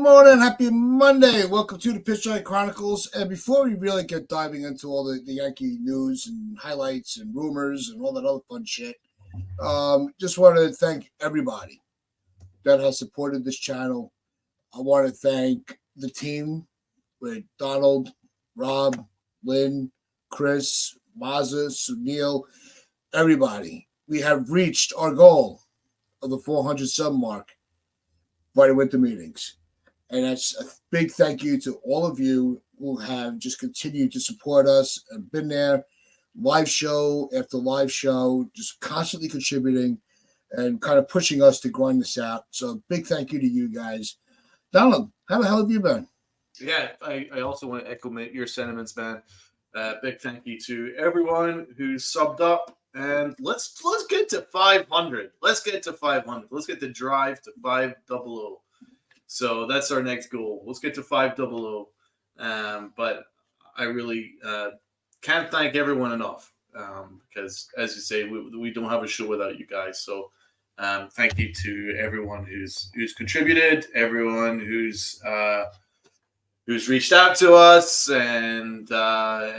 morning, happy Monday. Welcome to the Pitch Eye Chronicles. And before we really get diving into all the Yankee news and highlights and rumors and all that other fun shit, just want to thank everybody that has supported this channel. I want to thank the team with Donald, Rob, Lynn, Chris, Maza, Sunil, everybody. We have reached our goal of the 400 sub mark by the winter meetings. And that's a big thank you to all of you who have just continued to support us and been there live show after live show, just constantly contributing and kind of pushing us to grind this out. So big thank you to you guys. Donald, how the hell have you been? Yeah, I also want to echo your sentiments, man. Big thank you to everyone who's subbed up. And let's get to 500. Let's get to 500. Let's get the drive to 500. So that's our next goal. Let's get to 500. But I really can't thank everyone enough because, as you say, we don't have a show without you guys. So thank you to everyone who's contributed, everyone who's reached out to us, and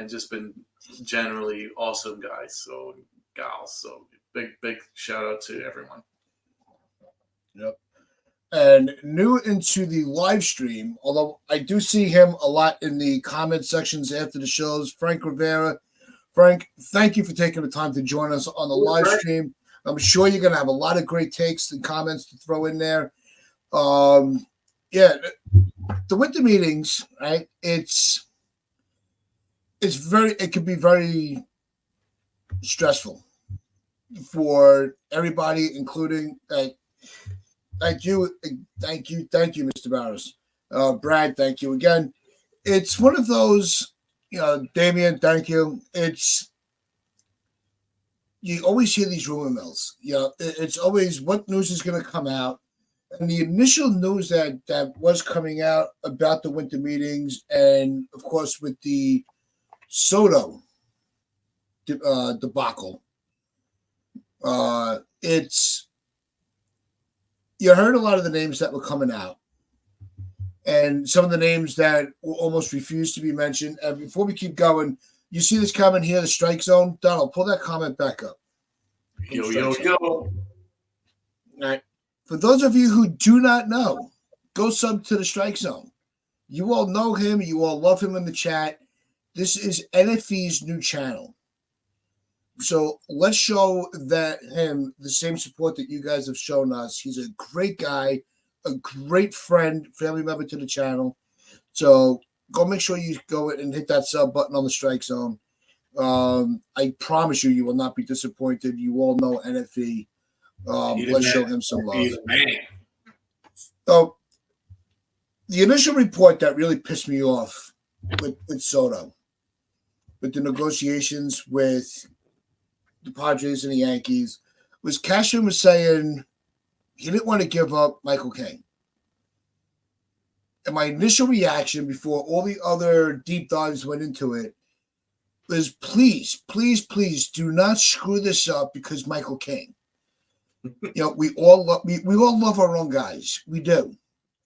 just been generally awesome guys. So gals. So big shout out to everyone. Yep. And new into the live stream, although I do see him a lot in the comment sections after the shows, Frank Rivera. Frank, thank you for taking the time to join us on the live stream. I'm sure you're going to have a lot of great takes and comments to throw in there. Yeah, the winter meetings, right? It can be very stressful for everybody, including thank you, Mr. Barros. Brad, thank you again. It's one of those, Damien, thank you. You always hear these rumor mills. It's always what news is going to come out. And the initial news that was coming out about the winter meetings, and of course with the Soto debacle, you heard a lot of the names that were coming out, and some of the names that were almost refused to be mentioned. And before we keep going, you see this comment here, the strike zone. Donald, pull that comment back up. Yo. All right. For those of you who do not know, go sub to the strike zone. You all know him. You all love him in the chat. This is NFE's new channel. So let's show him the same support that you guys have shown us. He's a great guy, a great friend, family member to the channel. So go make sure you go and hit that sub button on the strike zone. I promise you will not be disappointed. You all know NFE. Let's show him some love. So the initial report that really pissed me off with Soto, with the negotiations with the Padres and the Yankees, was Cashman was saying he didn't want to give up Michael King. And my initial reaction before all the other deep dives went into it was, please do not screw this up because Michael King. We all love our own guys. We do.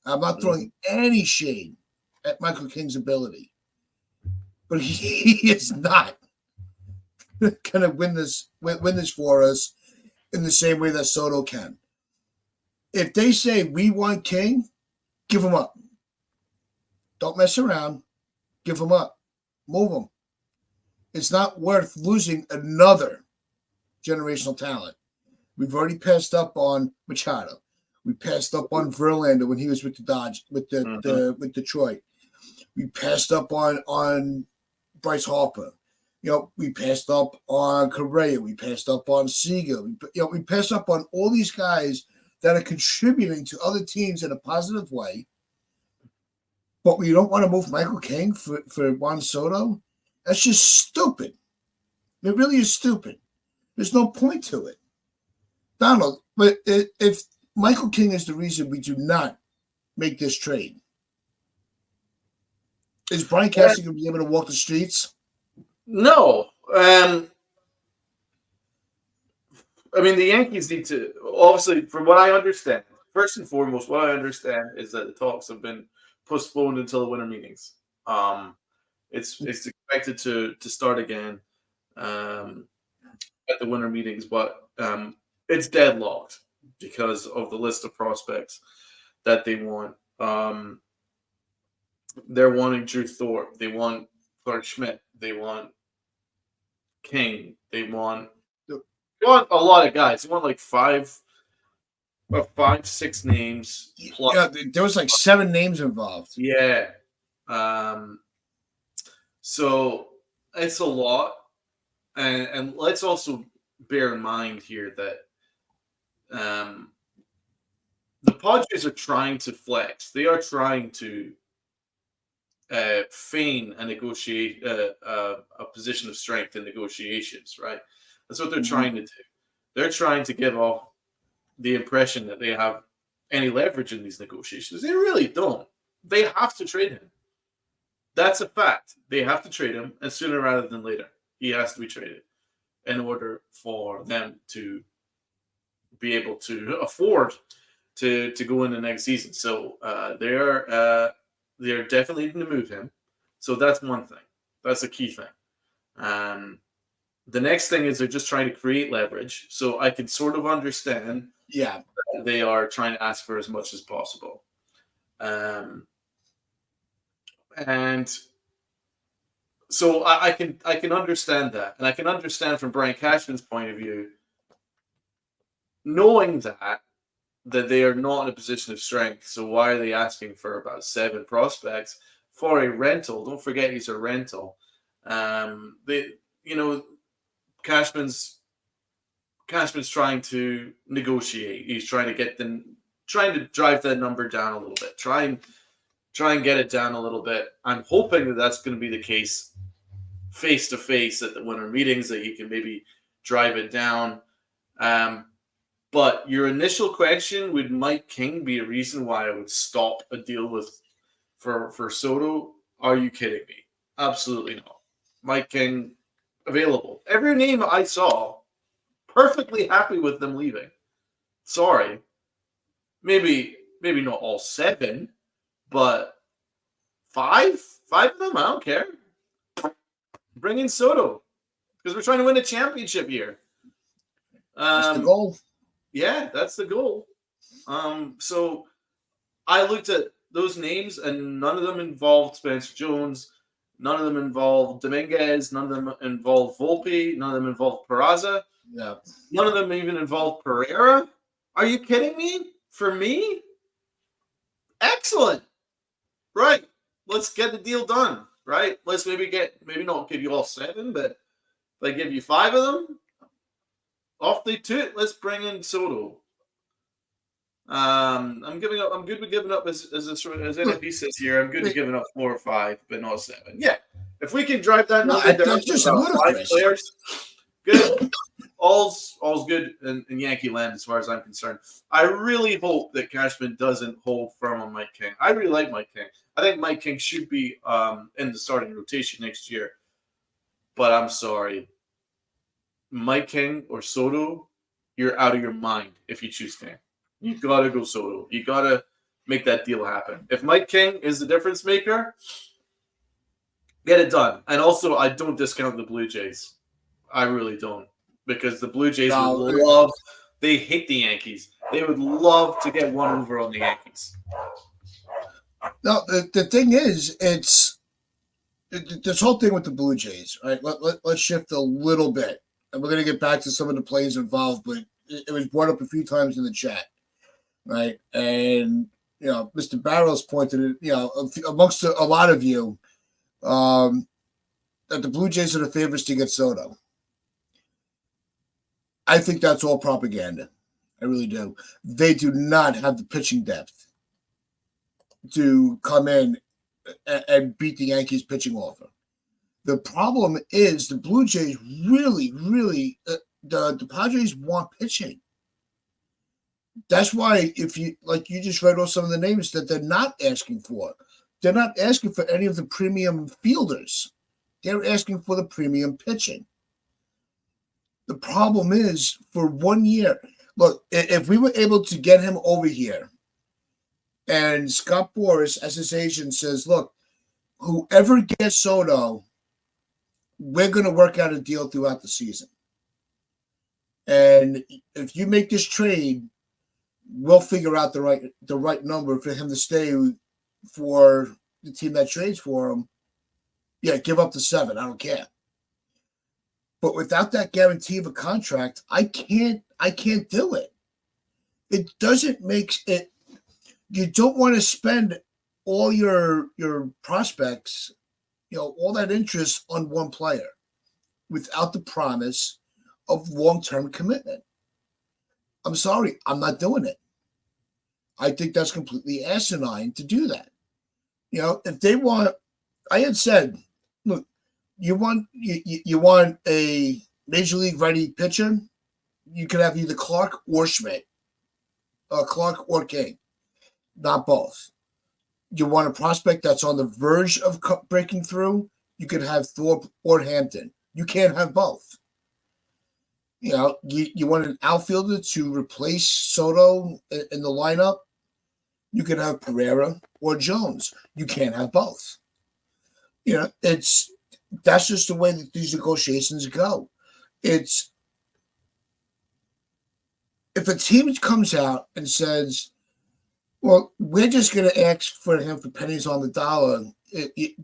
I'm not throwing any shade at Michael King's ability, but he is not going to win this for us in the same way that Soto can. If they say we want King, give him up. Don't mess around. Give him up. Move him. It's not worth losing another generational talent. We've already passed up on Machado. We passed up on Verlander when he was with the with Detroit. We passed up on Bryce Harper. We passed up on Correa. We passed up on Seager. We passed up on all these guys that are contributing to other teams in a positive way. But we don't want to move Michael King for Juan Soto. That's just stupid. It really is stupid. There's no point to it. Donald, but if Michael King is the reason we do not make this trade, is Brian Cashman going to be able to walk the streets? No. I mean, the Yankees need to, obviously, from what I understand, first and foremost, what I understand is that the talks have been postponed until the winter meetings. It's expected to start again um, at the winter meetings, but it's deadlocked because of the list of prospects that they want. They're wanting Drew Thorpe. They want Clark Schmidt. They want King. They want a lot of guys. They want like five, 6 names plus. Yeah, there was like 7 names involved. Yeah. So it's a lot. And let's also bear in mind here that the Padres are trying to flex. They are trying to feign a a position of strength in negotiations, right? That's what they're trying to do. They're trying to give off the impression that they have any leverage in these negotiations. They really don't. They have to trade him. That's a fact. They have to trade him, and sooner rather than later, he has to be traded in order for them to be able to afford to go in the next season. So they're definitely going to move him. So that's one thing. That's a key thing. The next thing is they're just trying to create leverage. So I can sort of understand. Yeah, They are trying to ask for as much as possible. And so I can understand that. And I can understand from Brian Cashman's point of view, knowing that they are not in a position of strength. So why are they asking for about 7 prospects for a rental? Don't forget he's a rental. Cashman's trying to negotiate. He's trying to drive that number down a little bit. Try and get it down a little bit. I'm hoping that that's going to be the case face to face at the winter meetings, that he can maybe drive it down. But your initial question, would Mike King be a reason why I would stop a deal for Soto? Are you kidding me? Absolutely not. Mike King available. Every name I saw, perfectly happy with them leaving. Sorry. Maybe not all 7, but 5 of them, I don't care. Bring in Soto because we're trying to win a championship here. that's the goal. Yeah, that's the goal. So I looked at those names, and none of them involved Spencer Jones. None of them involved Dominguez. None of them involved Volpe. None of them involved Peraza. Yeah. None of them even involved Pereira. Are you kidding me? For me? Excellent. Right. Let's get the deal done. Right. Let's maybe not give you all 7, but if I give you 5 of them, off they toot. Let's bring in Soto. I'm giving up. I'm good with giving up as NFP says here. I'm good with giving up 4 or 5, but not 7. Yeah. If we can drive that number down that's just to about 5 ludicrous. players, good. All's good in Yankee land as far as I'm concerned. I really hope that Cashman doesn't hold firm on Mike King. I really like Mike King. I think Mike King should be in the starting rotation next year. But I'm sorry. Mike King or Soto, you're out of your mind if you choose King. You got to go Soto. You got to make that deal happen. If Mike King is the difference maker, get it done. And also, I don't discount the Blue Jays. I really don't. Because the Blue Jays they hate the Yankees. They would love to get one over on the Yankees. No, the thing is, it's this whole thing with the Blue Jays. All right, let's shift a little bit. And we're going to get back to some of the plays involved, but it was brought up a few times in the chat. Right. And, Mr. Barrows pointed it, amongst a lot of you, that the Blue Jays are the favorites to get Soto. I think that's all propaganda. I really do. They do not have the pitching depth to come in and beat the Yankees pitching offer. The problem is the Blue Jays really, the Padres want pitching. That's why if you just read off some of the names that they're not asking for. They're not asking for any of the premium fielders. They're asking for the premium pitching. The problem is for 1 year, Look, if we were able to get him over here, and Scott Boras, as his agent, says, look, whoever gets Soto, we're going to work out a deal throughout the season. And if you make this trade, we'll figure out the right number for him to stay for the team that trades for him. Yeah, give up the 7. I don't care. But without that guarantee of a contract, I can't do it. It doesn't make it. You don't want to spend all your prospects, all that interest on one player without the promise of long-term commitment. I'm sorry, I'm not doing it. I think that's completely asinine to do that. If they want, I had said, look, you want a major league ready pitcher, you could have either Clark or Schmidt, Clark or King, not both. You want a prospect that's on the verge of breaking through, you could have Thorpe or Hampton. You can't have both. You want an outfielder to replace Soto in the lineup, you could have Pereira or Jones. You can't have both. That's just the way that these negotiations go. If a team comes out and says, well, we're just going to ask for him for pennies on the dollar,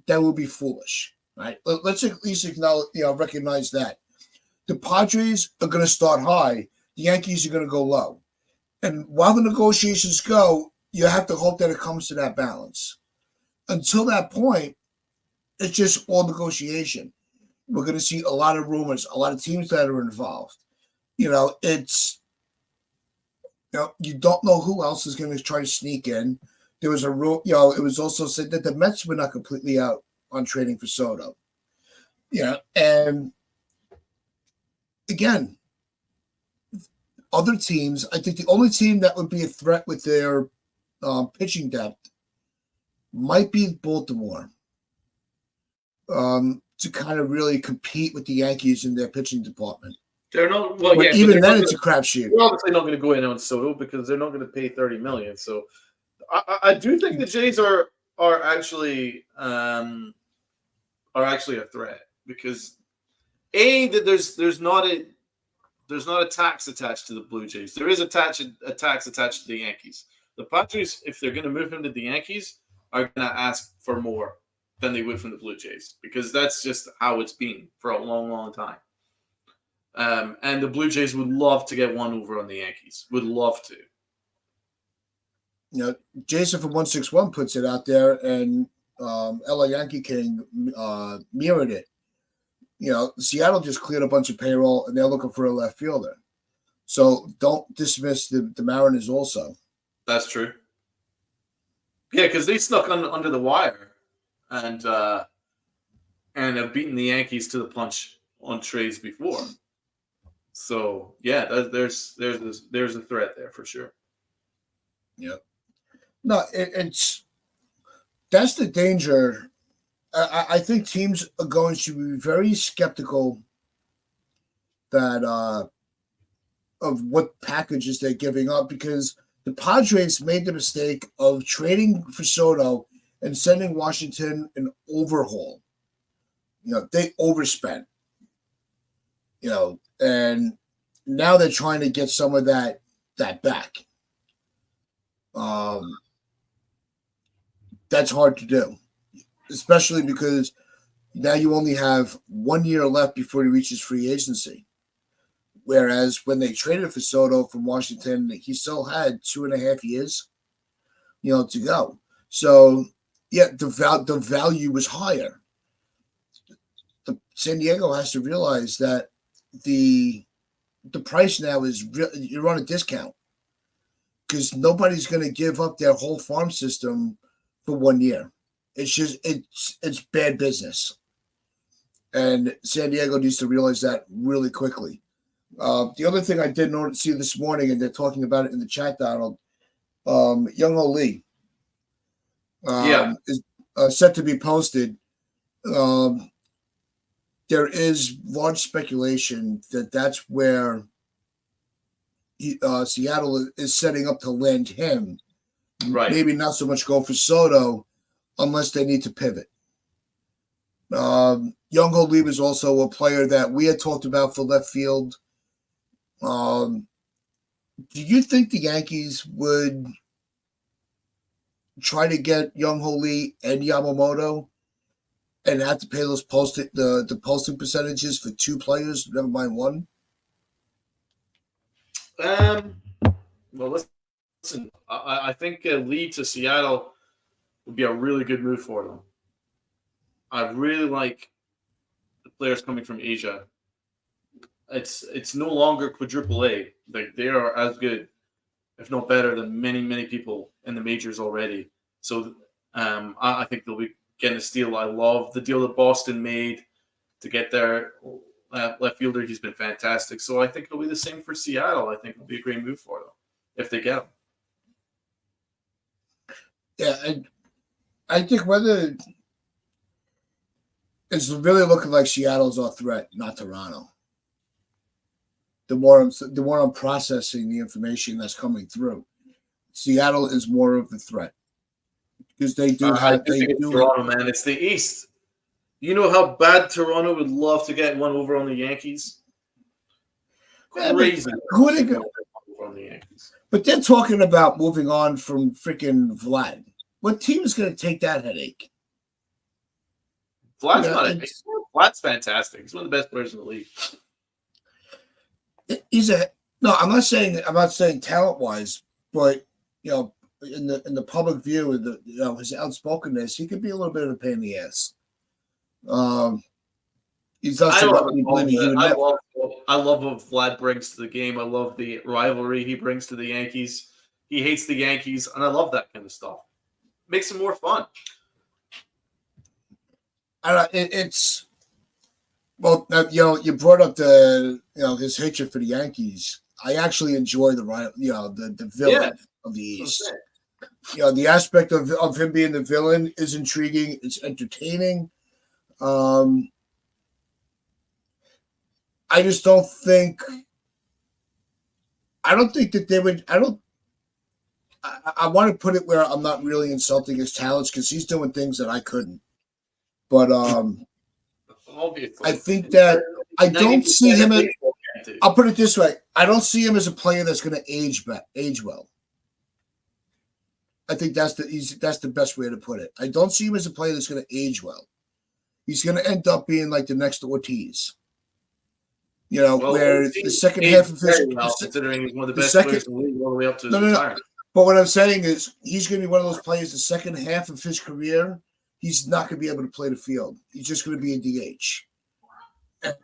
that would be foolish, right? Let's at least recognize that. The Padres are going to start high. The Yankees are going to go low. And while the negotiations go, you have to hope that it comes to that balance. Until that point, it's just all negotiation. We're going to see a lot of rumors, a lot of teams that are involved. You don't know who else is going to try to sneak in. There was it was also said that the Mets were not completely out on trading for Soto. And again, other teams, I think the only team that would be a threat with their pitching depth might be Baltimore, to kind of really compete with the Yankees in their pitching department. They're not. Well, but yeah, even but then, it's a crapshoot. They're obviously not going to go in on Soto because they're not going to pay $30 million. So, I do think the Jays are actually a threat because there's not a tax attached to the Blue Jays. There is a tax attached to the Yankees. The Padres, if they're going to move him to the Yankees, are going to ask for more than they would from the Blue Jays because that's just how it's been for a long, long time. And the Blue Jays would love to get one over on the Yankees. Would love to. Jason from 161 puts it out there, and LA Yankee King mirrored it. Seattle just cleared a bunch of payroll, and they're looking for a left fielder. So don't dismiss the Mariners also. That's true. Yeah, because they snuck under the wire and have beaten the Yankees to the punch on trades before. So yeah, there's a threat there for sure. Yeah. No, that's the danger. I think teams are going to be very skeptical that of what packages they're giving up because the Padres made the mistake of trading for Soto and sending Washington an overhaul. They overspent. And now they're trying to get some of that back. That's hard to do, especially because now you only have 1 year left before he reaches free agency. Whereas when they traded for Soto from Washington, he still had 2.5 years, to go. So, yeah, the value was higher. San Diego has to realize that the price now is you're on a discount because nobody's going to give up their whole farm system for 1 year. It's bad business, and San Diego needs to realize that really quickly. The other thing I did see this morning, and they're talking about it in the chat, Donald, Young-Ho Lee is set to be posted. There is large speculation that that's where Seattle is setting up to land him. Right. Maybe not so much go for Soto unless they need to pivot. Young Lee was also a player that we had talked about for left field. Do you think the Yankees would try to get Young Lee and Yamamoto and have to pay those the posting percentages for two players, never mind one? Well, listen. I think a Lee to Seattle would be a really good move for them. I really like the players coming from Asia. It's no longer quadruple A. Like they are as good, if not better, than many people in the majors already. So I think they'll be getting a steal. I love the deal that Boston made to get their left fielder. He's been fantastic. So I think it'll be the same for Seattle. I think it'll be a great move for them if they get him. Yeah, and I think whether it's really looking like Seattle's our threat, not Toronto. The more I'm processing the information that's coming through, Seattle is more of the threat because they do have. They do. Toronto, man. It's the East. You know how bad Toronto would love to get one over on the Yankees. Crazy. Who are they going on the Yankees? But they're talking about moving on from freaking Vlad. What team is going to take that headache? Vlad's fantastic. He's one of the best players in the league. I'm not saying talent wise, but in the public view, his outspokenness, he could be a little bit of a pain in the ass. He's also I love what Vlad brings to the game. I love the rivalry he brings to the Yankees. He hates the Yankees, and I love that kind of stuff. Makes it more fun. It's well, you brought up his hatred for the Yankees. I actually enjoy the villain of the East. The aspect of him being the villain is intriguing. It's entertaining. I just don't think. I don't think that they would. I want to put it where I'm not really insulting his talents because he's doing things that I couldn't. But I think that I don't see him. I'll put it this way: I don't see him as a player that's going to age well. I think that's the best way to put it. I don't see him as a player that's going to age well. He's going to end up being like the next Ortiz. Where the second half of his considering he's one of the best players in the league all the way up to his retirement. But what I'm saying is he's going to be one of those players the second half of his career, he's not going to be able to play the field. He's just going to be a DH.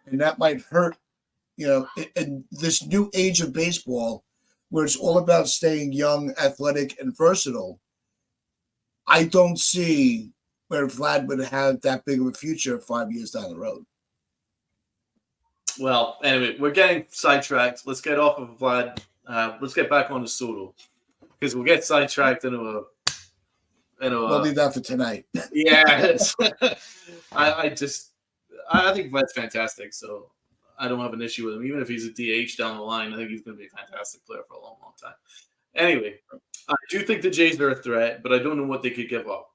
And that might hurt, in this new age of baseball where it's all about staying young, athletic, and versatile. I don't see where Vlad would have that big of a future 5 years down the road. Well, anyway, we're getting sidetracked. Let's get off of Vlad. Let's get back on to Soto because we'll get sidetracked into a. We'll leave that for tonight. Yeah, I think Vlad's fantastic, so I don't have an issue with him. Even if he's a DH down the line, I think he's going to be a fantastic player for a long time. Anyway, I do think the Jays are a threat, but I don't know what they could give up.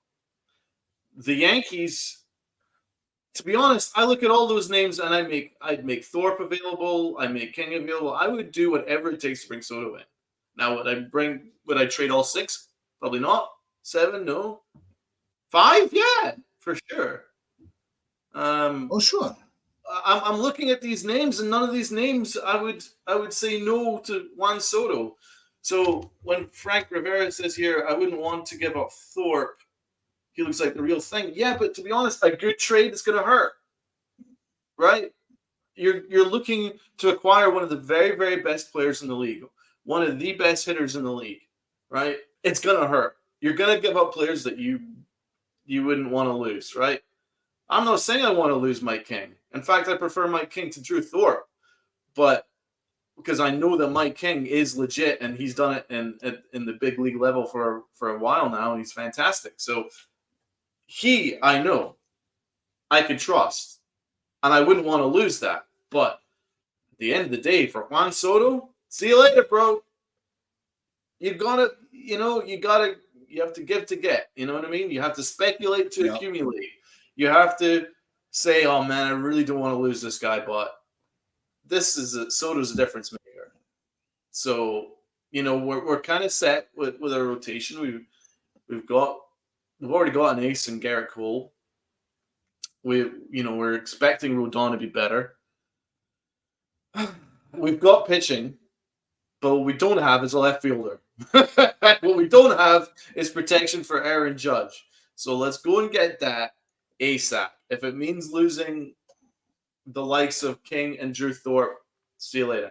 The Yankees. To be honest, I look at all those names and I'd make Thorpe available, I make King available. I would do whatever it takes to bring Soto in. Now, would I trade all 6? Probably not. 7? No. 5? Yeah, for sure. Sure. I'm looking at these names, and none of these names I would say no to Juan Soto. So when Frank Rivera says here, I wouldn't want to give up Thorpe. He looks like the real thing. Yeah, but to be honest, a good trade is going to hurt, right? You're looking to acquire one of the very, very best players in the league, one of the best hitters in the league, right? It's going to hurt. You're going to give up players that you wouldn't want to lose, right? I'm not saying I want to lose Mike King. In fact, I prefer Mike King to Drew Thorpe, but because I know that Mike King is legit and he's done it in the big league level for a while now, and he's fantastic. So I know I could trust, and I wouldn't want to lose that. But at the end of the day, for Juan Soto, See you later, bro. You have to give to get. You know what I mean? You have to speculate to accumulate. You have to say, oh man, I really don't want to lose this guy, but Soto's a difference maker. So, we're kind of set with our rotation. We've already got an ace in Garrett Cole. We're expecting Rodon to be better. We've got pitching, but what we don't have is a left fielder. What we don't have is protection for Aaron Judge. So let's go and get that ASAP. If it means losing the likes of King and Drew Thorpe, see you later.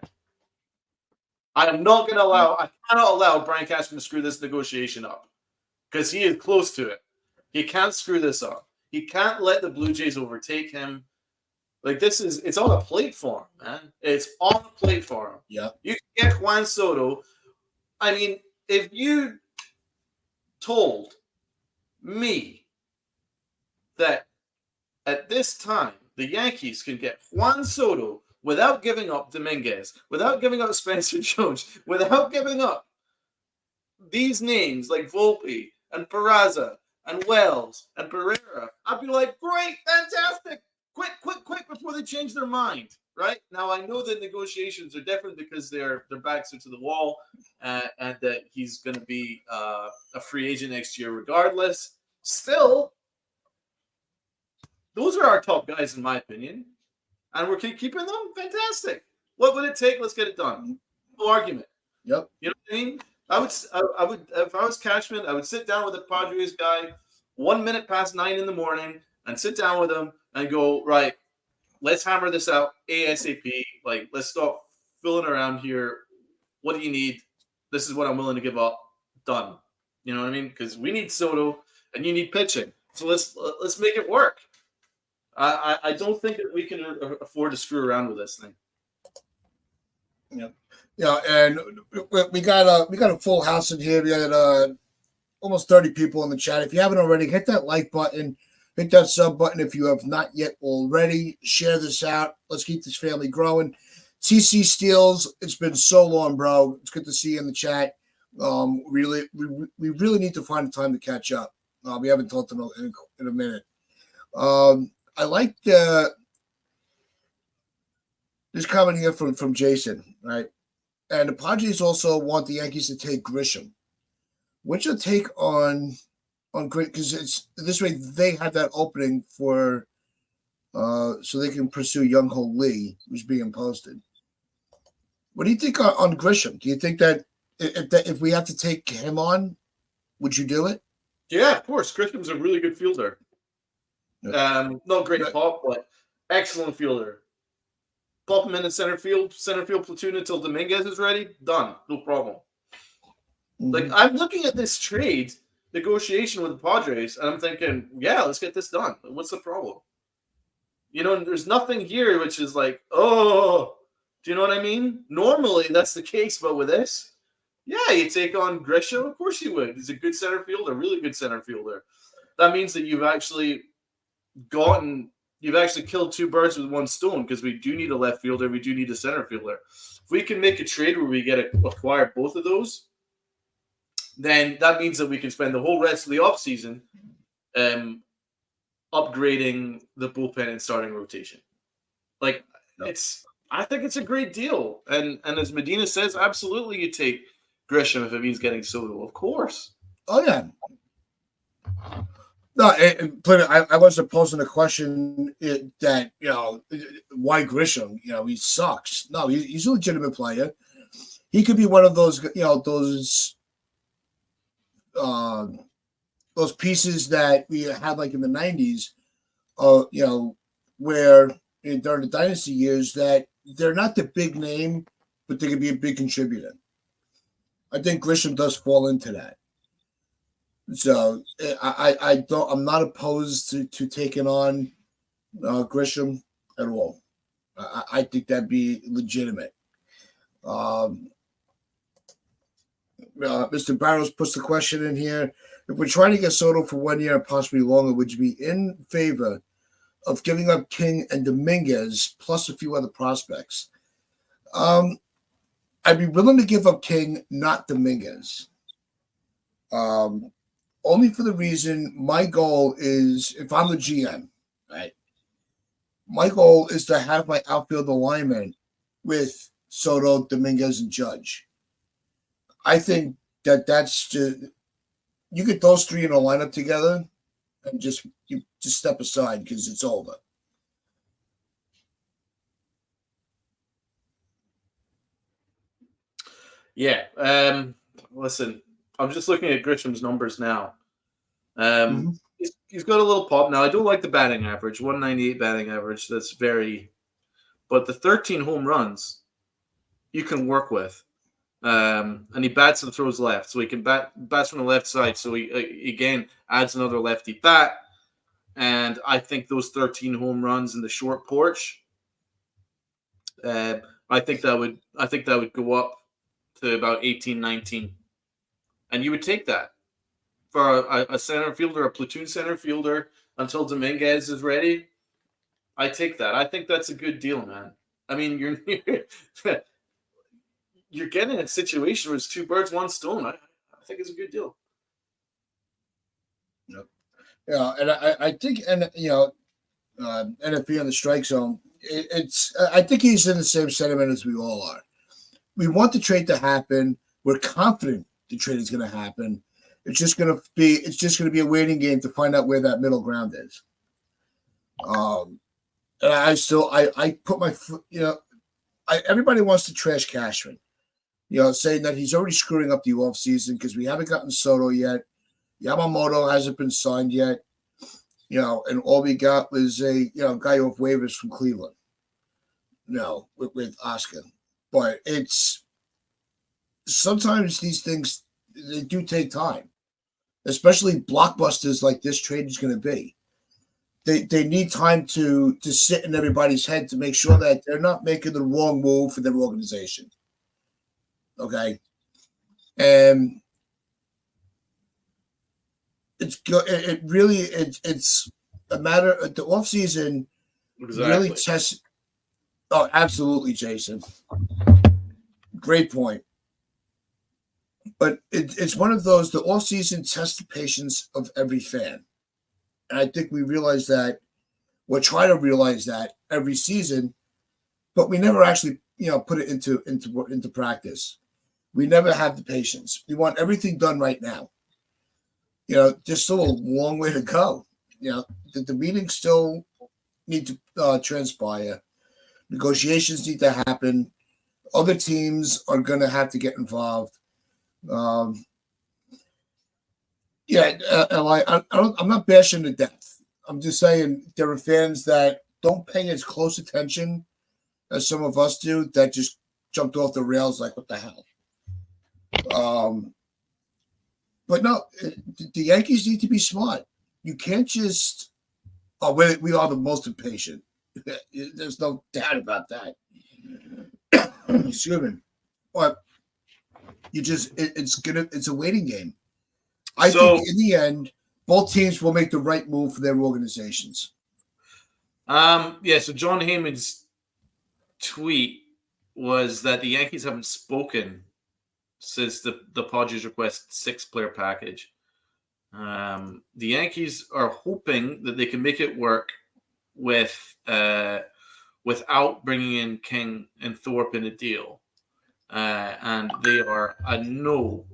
I cannot allow Brian Cashman to screw this negotiation up because he is close to it. He can't screw this up. He can't let the Blue Jays overtake him. Like it's on a plate for him, man. It's on a plate for him. Yeah. You can get Juan Soto. I mean, if you told me that at this time the Yankees can get Juan Soto without giving up Dominguez, without giving up Spencer Jones, without giving up these names like Volpe and Peraza and Wells and Pereira, I'd be like, great, fantastic. Quick before they change their mind, right? Now, I know that negotiations are different because their backs are to the wall and that he's going to be a free agent next year regardless. Still, those are our top guys, in my opinion. And we're keeping them. Fantastic. What would it take? Let's get it done. No argument. Yep. You know what I mean? I would, if I was Cashman, I would sit down with the Padres guy 1 minute past 9 in the morning and sit down with him and go, right, let's hammer this out ASAP. Like, let's stop fooling around here. What do you need? This is what I'm willing to give up. Done. You know what I mean? Because we need Soto and you need pitching. So let's make it work. I don't think that we can afford to screw around with this thing. Yeah, and we got a full house in here. We got almost 30 people in the chat. If you haven't already, hit that like button. Hit that sub button if you have not yet already. Share this out. Let's keep this family growing. TC Steels, it's been so long, bro. It's good to see you in the chat. We really need to find a time to catch up. We haven't talked in a minute. I like this comment here from Jason, right? And the Padres also want the Yankees to take Grisham. What's your take on because it's this way they have that opening for so they can pursue Young Ho Lee, who's being posted. What do you think on Grisham? Do you think that if we have to take him on, would you do it? Yeah, of course. Grisham's a really good fielder. Not great pop, but excellent fielder. Pop him in the center field platoon until Dominguez is ready. Done. No problem. Mm-hmm. Like, I'm looking at this trade negotiation with the Padres, and I'm thinking, yeah, let's get this done. What's the problem? There's nothing here which is like, oh, do you know what I mean? Normally, that's the case, but with this, yeah, you take on Grisham, of course you would. He's a good center fielder, really good center fielder. That means that you've actually killed two birds with one stone because we do need a left fielder, we do need a center fielder. If we can make a trade where we acquire both of those, then that means that we can spend the whole rest of the offseason upgrading the bullpen and starting rotation. Like, I think it's a great deal. And as Medina says, absolutely you take Grisham if it means getting Soto. Of course. Oh, yeah. No, I wasn't posing a question that, why Grisham? He sucks. No, he's a legitimate player. He could be one of those, those pieces that we had like in the 90s, where during the dynasty years that they're not the big name, but they could be a big contributor. I think Grisham does fall into that. So I'm not opposed to taking on Grisham at all. I think that'd be legitimate. Mr. Barrows puts the question in here. If we're trying to get Soto for 1 year and possibly longer, would you be in favor of giving up King and Dominguez plus a few other prospects? I'd be willing to give up King, not Dominguez. Only for the reason my goal is, if I'm the GM, right? My goal is to have my outfield alignment with Soto, Dominguez, and Judge. I think that's just, you get those three in a lineup together, and just step aside because it's over. Yeah. Listen, I'm just looking at Grisham's numbers now. He's got a little pop now. I don't like the batting average, 198 batting average. That's very, but the 13 home runs you can work with. And he bats and throws left, so he can bats from the left side. So he again adds another lefty bat, and I think those 13 home runs in the short porch, I think that would go up to about 18, 19, and you would take that for a center fielder, a platoon center fielder until Dominguez is ready. I take that. I think that's a good deal, man. I mean, you're getting a situation where it's two birds, one stone. I think it's a good deal. Yep. Yeah, and I think, and NFP on the strike zone, I think he's in the same sentiment as we all are. We want the trade to happen. We're confident the trade is going to happen. It's just going to be a waiting game to find out where that middle ground is. And I put my foot, everybody wants to trash Cashman, saying that he's already screwing up the offseason because we haven't gotten Soto yet. Yamamoto hasn't been signed yet, and all we got was a guy off waivers from Cleveland, with Oscar. But it's sometimes these things, they do take time, especially blockbusters like this trade is going to be. They need time to sit in everybody's head to make sure that they're not making the wrong move for their organization. Okay, and it's a matter of the offseason. Exactly. Really tests. Oh, absolutely, Jason. Great point. But it's one of those, the offseason tests the patience of every fan. And I think we realize that, we'll try to realize that every season, but we never actually, put it into practice. We never have the patience. We want everything done right now. There's still a long way to go. The meetings still need to transpire. Negotiations need to happen. Other teams are going to have to get involved. I'm not bashing the depth. I'm just saying there are fans that don't pay as close attention as some of us do, that just jumped off the rails like, what the hell? But no, the Yankees need to be smart. You can't just, we are the most impatient. There's no doubt about that. Excuse me. But it's a waiting game. I think in the end, both teams will make the right move for their organizations. So John Heyman's tweet was that the Yankees haven't spoken since the Padres request 6-player package. The Yankees are hoping that they can make it work without bringing in King and Thorpe in a deal. And they are a no.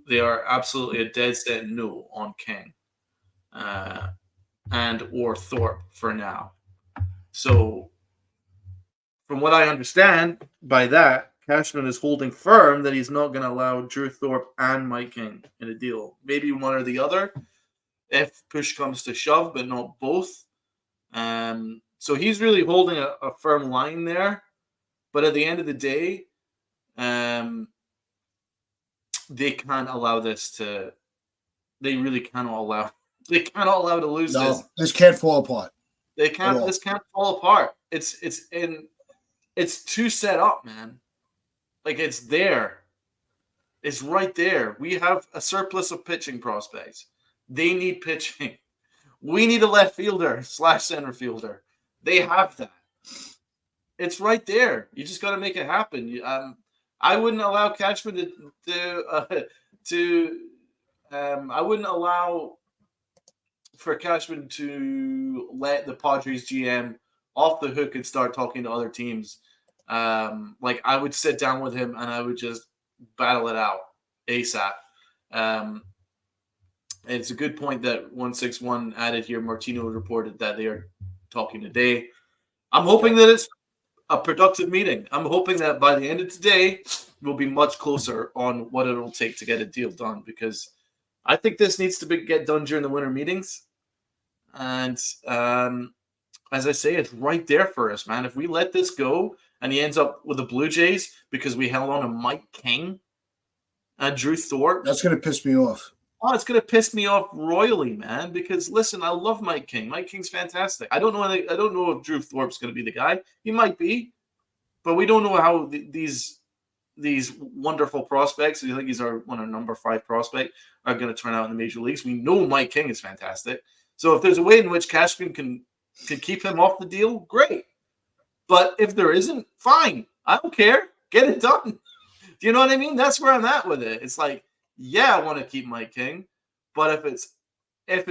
They are absolutely a dead set no on King and or Thorpe for now. So from what I understand by that, Cashman is holding firm that he's not going to allow Drew Thorpe and Mike King in a deal. Maybe one or the other if push comes to shove, but not both. So he's really holding a firm line there. But at the end of the day, they can't allow this to. They really cannot allow. They cannot allow to lose this. This can't fall apart. They can't. This can't fall apart. It's too set up, man. Like, it's there. It's right there. We have a surplus of pitching prospects. They need pitching. We need a left fielder / center fielder. They have that. It's right there. You just got to make it happen. I wouldn't allow Cashman I wouldn't allow for Cashman to let the Padres GM off the hook and start talking to other teams. Like I would sit down with him and I would just battle it out ASAP. It's a good point that 161 added here. Martino reported that they are talking today. I'm hoping that it's a productive meeting. I'm hoping that by the end of today, we'll be much closer on what it'll take to get a deal done, because I think this needs to get done during the winter meetings. And as I say, it's right there for us, man. If we let this go and he ends up with the Blue Jays because we held on to Mike King and Drew Thorpe, that's going to piss me off. Oh, it's going to piss me off royally, man, because listen, I love Mike King. Mike King's fantastic. I don't know if Drew Thorpe's going to be the guy. He might be, but we don't know how these wonderful prospects, I think he's our number 5 prospect, are going to turn out in the major leagues. We know Mike King is fantastic. So if there's a way in which Cashman can keep him off the deal, great. But if there isn't, fine. I don't care. Get it done. Do you know what I mean? That's where I'm at with it. It's like, yeah, I want to keep Mike King, but if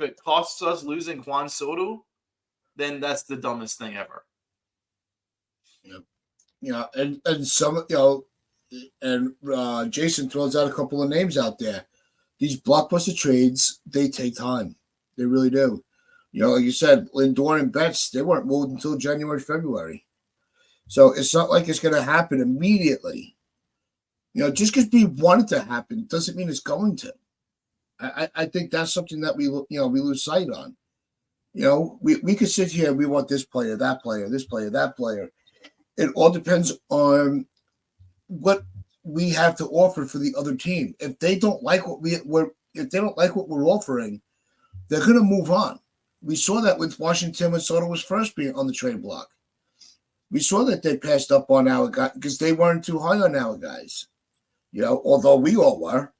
it costs us losing Juan Soto, then that's the dumbest thing ever. Yeah, and some and Jason throws out a couple of names out there. These blockbuster trades, they take time. They really do. Like you said, Lindor and Betts, they weren't moved until January, February. So it's not like it's going to happen immediately. Just because we want it to happen doesn't mean it's going to. I think that's something that we lose sight on. We could sit here and we want this player, that player, this player, that player. It all depends on what we have to offer for the other team. If they don't like what we're offering, they're going to move on. We saw that with Washington when Soto was first being on the trade block. We saw that they passed up on our guys because they weren't too high on our guys. Although we all were.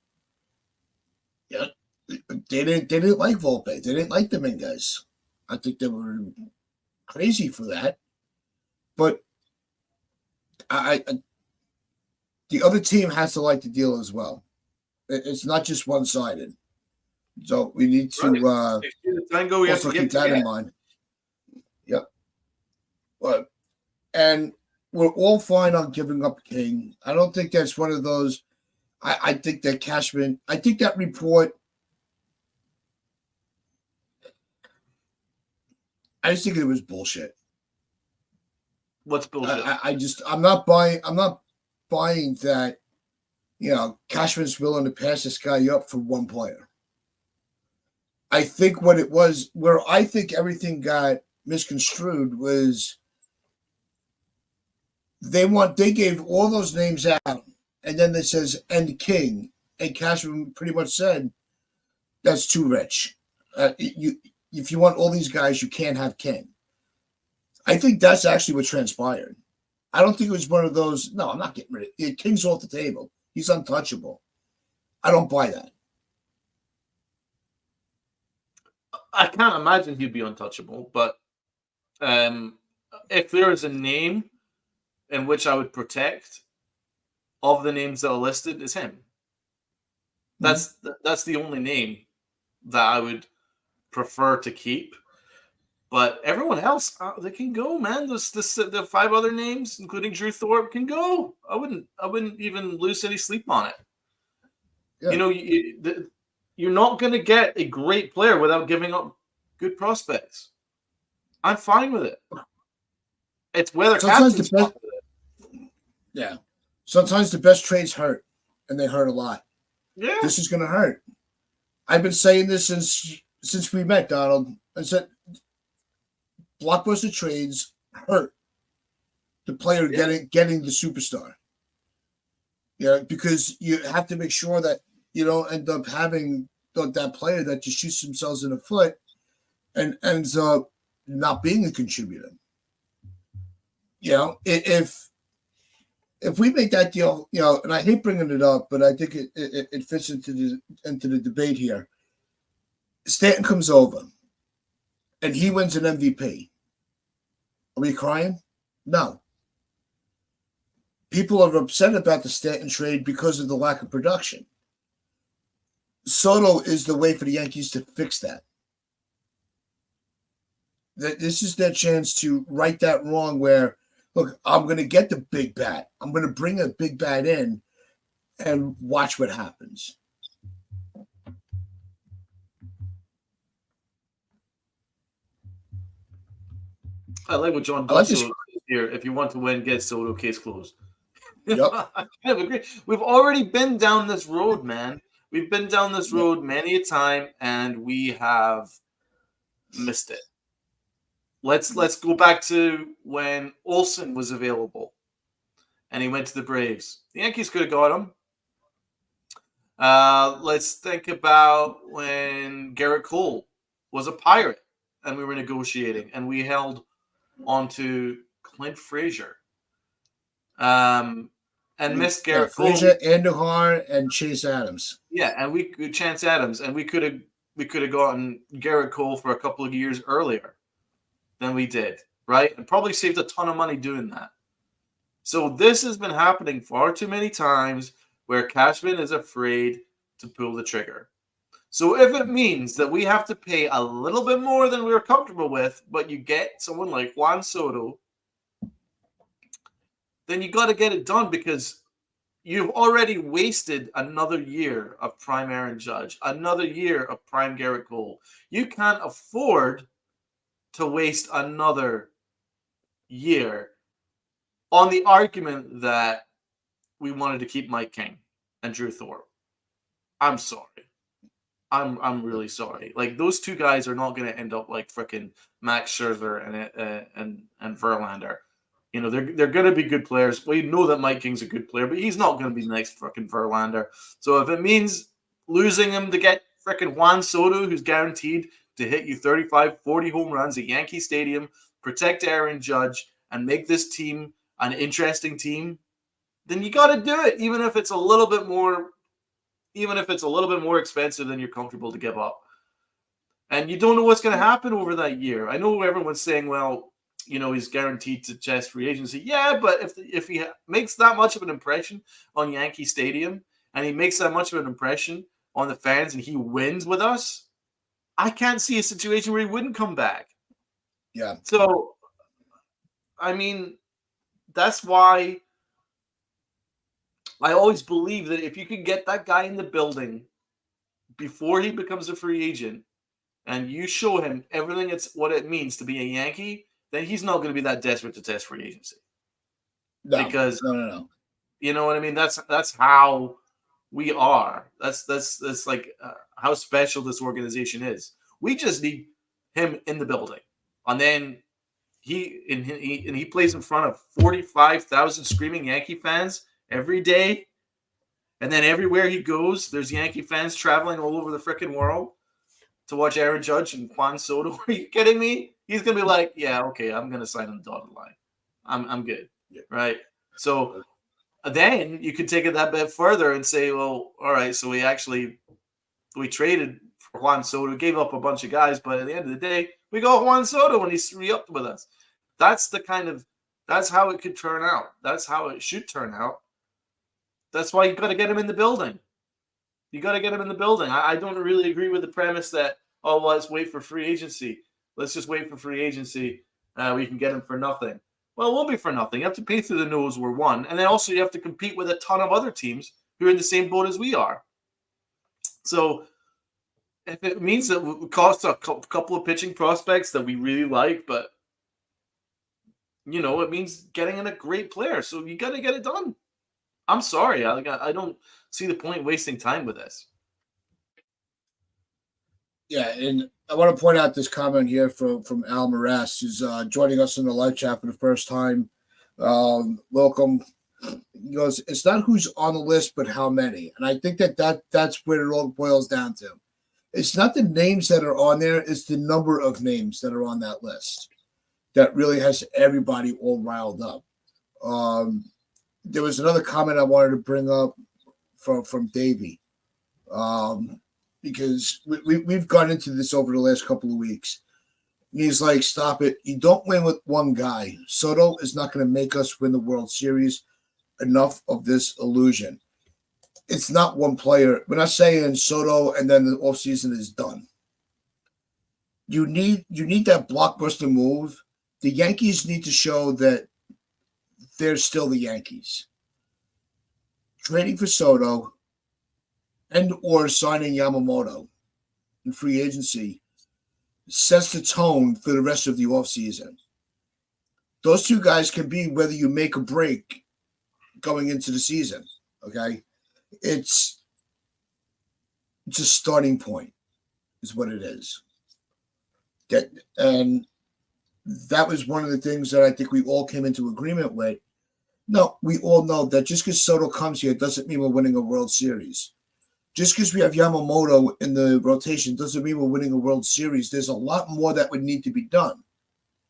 Yeah, they didn't like Volpe. They didn't like Dominguez. I think they were crazy for that. But the other team has to like the deal as well. It's not just one-sided. So we need to also keep that in mind. Yep. But and we're all fine on giving up King. I don't think that's one of those. I think that Cashman. I think that report. I just think it was bullshit. What's bullshit? I'm not buying that. Cashman's willing to pass this guy up for one player. I think what it was, where I think everything got misconstrued, was they gave all those names out, and then it says and King, and Cashman pretty much said that's too rich. If you want all these guys, you can't have King. I think that's actually what transpired. I don't think it was one of those. No, I'm not getting rid of it. King's off the table. He's untouchable. I don't buy that. I can't imagine he'd be untouchable, but if there is a name in which I would protect of the names that are listed, is him. That's the only name that I would prefer to keep. But everyone else, they can go, man. The 5 other names, including Drew Thorpe, can go. I wouldn't even lose any sleep on it. Yeah. You're not going to get a great player without giving up good prospects. I'm fine with it. It's whether captain's fine with it. Yeah. Sometimes the best trades hurt, and they hurt a lot. Yeah. This is going to hurt. I've been saying this since we met, Donald. I said blockbuster trades hurt the player getting the superstar. Because you have to make sure that you don't end up having that player that just shoots themselves in the foot and ends up not being a contributor. If we make that deal, and I hate bringing it up, but I think it fits into the debate here. Stanton comes over, and he wins an MVP. Are we crying? No. people are upset about the Stanton trade because of the lack of production. Soto is the way for the Yankees to fix that. This is their chance to right that wrong where, look, I'm going to get the big bat. I'm going to bring a big bat in and watch what happens. I like what John Dussault here. If you want to win, get Soto, case closed. Yep. I kind of agree. We've already been down this road, man. We've been down this road many a time, and we have missed it. Let's go back to when Olsen was available, and he went to the Braves. The Yankees could have got him. Let's think about when Garrett Cole was a Pirate, and we were negotiating, and we held onto Clint Frazier. And missed Garrett Cole. Frazier, Andujar, and Chase Adams. Yeah, and we Chance Adams, and we could have gotten Garrett Cole for a couple of years earlier than we did, right? And probably saved a ton of money doing that. So this has been happening far too many times where Cashman is afraid to pull the trigger. So if it means that we have to pay a little bit more than we're comfortable with, but you get someone like Juan Soto, then you got to get it done because you've already wasted another year of prime Aaron Judge, another year of prime Garrett Cole. You can't afford to waste another year on the argument that we wanted to keep Mike King and Drew Thorpe. I'm sorry. I'm really sorry. Like, those two guys are not going to end up like freaking Max Scherzer and Verlander. You know, they're going to be good players. We know that Mike King's a good player, but he's not going to be the next freaking Verlander. So if it means losing him to get freaking Juan Soto, who's guaranteed to hit you 35, 40 home runs at Yankee Stadium, protect Aaron Judge, and make this team an interesting team, then you got to do it, even if it's a little bit more expensive than you're comfortable to give up. And you don't know what's going to happen over that year. I know everyone's saying, well, you know, he's guaranteed to chase free agency. Yeah, but if he makes that much of an impression on Yankee Stadium and he makes that much of an impression on the fans and he wins with us, I can't see a situation where he wouldn't come back. Yeah. So, I mean, that's why I always believe that if you can get that guy in the building before he becomes a free agent and you show him everything it's what it means to be a Yankee, then he's not going to be that desperate to test free agency. No, because no. You know what I mean? That's how we are. That's like how special this organization is. We just need him in the building, and then he plays in front of 45,000 screaming Yankee fans every day, and then everywhere he goes, there's Yankee fans traveling all over the freaking world to watch Aaron Judge and Juan Soto. Are you kidding me? He's gonna be like, yeah, okay, I'm gonna sign on the dotted line. I'm good, right? So then you could take it that bit further and say, well, all right, so we traded for Juan Soto, gave up a bunch of guys, but at the end of the day, we got Juan Soto and he's re-upped with us. That's how it could turn out. That's how it should turn out. That's why you got to get him in the building. You got to get him in the building. I don't really agree with the premise that, oh, well, let's wait for free agency. Let's just wait for free agency. We can get him for nothing. Well, it won't be for nothing. You have to pay through the nose, we're one. And then also you have to compete with a ton of other teams who are in the same boat as we are. So if it means that it costs a couple of pitching prospects that we really like, but, you know, it means getting in a great player. So you got to get it done. I'm sorry. I don't see the point wasting time with this. Yeah, and I want to point out this comment here from Al Morass, who's joining us in the live chat for the first time. Welcome. He goes, it's not who's on the list, but how many. And I think that's where it all boils down to. It's not the names that are on there, it's the number of names that are on that list that really has everybody all riled up. There was another comment I wanted to bring up from Davey. Because we've gone into this over the last couple of weeks. And he's like, stop it. You don't win with one guy. Soto is not going to make us win the World Series. enough of this illusion. It's not one player. We're not saying Soto and then the offseason is done. You need that blockbuster move. The Yankees need to show that they're still the Yankees. Trading for Soto and or signing Yamamoto in free agency sets the tone for the rest of the offseason. Those two guys can be whether you make or break going into the season. Okay. It's a starting point, is what it is. And that was one of the things that I think we all came into agreement with. No, we all know that just because Soto comes here doesn't mean we're winning a World Series. Just because we have Yamamoto in the rotation doesn't mean we're winning a World Series. There's a lot more that would need to be done.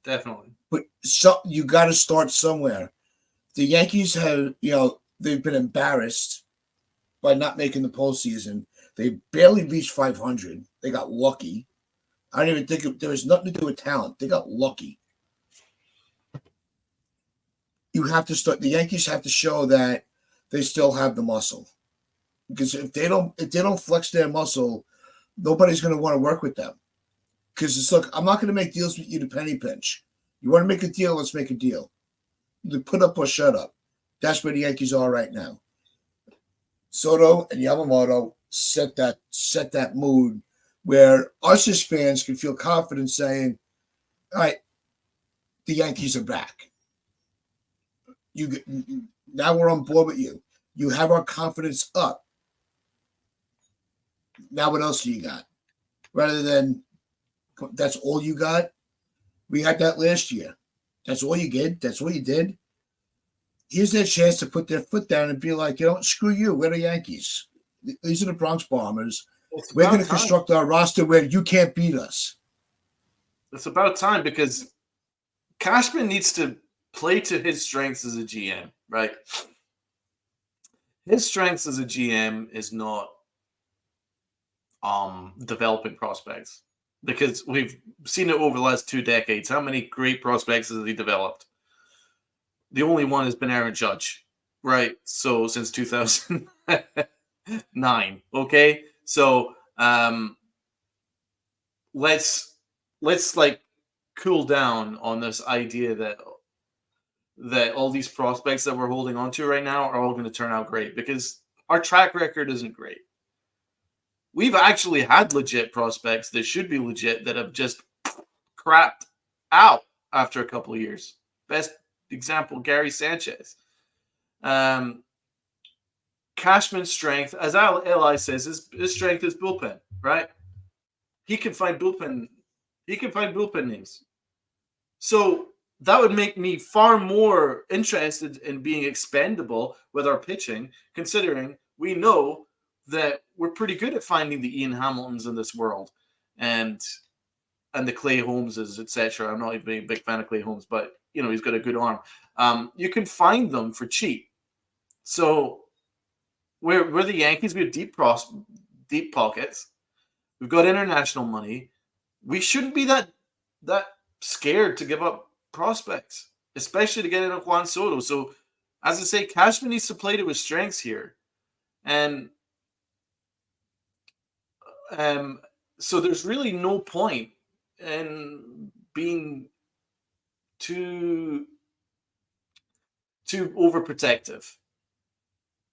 Definitely. But you got to start somewhere. The Yankees have, they've been embarrassed by not making the postseason. They barely reached 500. They got lucky. I don't even think there was nothing to do with talent. They got lucky. You have to start. The Yankees have to show that they still have the muscle. Because if they don't flex their muscle, nobody's going to want to work with them. Because it's look, I'm not going to make deals with you to penny pinch. You want to make a deal? Let's make a deal. The put up or shut up. That's where the Yankees are right now. Soto and Yamamoto set that mood where us as fans can feel confident saying, all right, the Yankees are back. Now we're on board with you. You have our confidence up. Now what else do you got? Rather than that's all you got. We had that last year. That's all you did. That's all you did. Here's their chance to put their foot down and be like, screw you. We're the Yankees. These are the Bronx Bombers. We're going to construct our roster where you can't beat us. It's about time because Cashman needs to play to his strengths as a GM, right? His strengths as a GM is not developing prospects because we've seen it over the last 2 decades. How many great prospects has he developed? The only one has been Aaron Judge, right? So since 2009, okay? So let's like cool down on this idea that all these prospects that we're holding on to right now are all going to turn out great because our track record isn't great. We've actually had legit prospects that should be legit that have just crapped out after a couple of years. Best example, Gary Sanchez. Cashman's strength, as Eli says, his strength is bullpen, right? He can find bullpen names. So that would make me far more interested in being expendable with our pitching, considering we know that we're pretty good at finding the Ian Hamiltons in this world and the Clay Holmeses, etc. I'm not even a big fan of Clay Holmes, but he's got a good arm. You can find them for cheap. So we're the Yankees. We have deep pockets. We've got international money. We shouldn't be that scared to give up prospects, especially to get in a Juan Soto. So, as I say, Cashman needs to play to his strengths here, and so there's really no point in being too overprotective.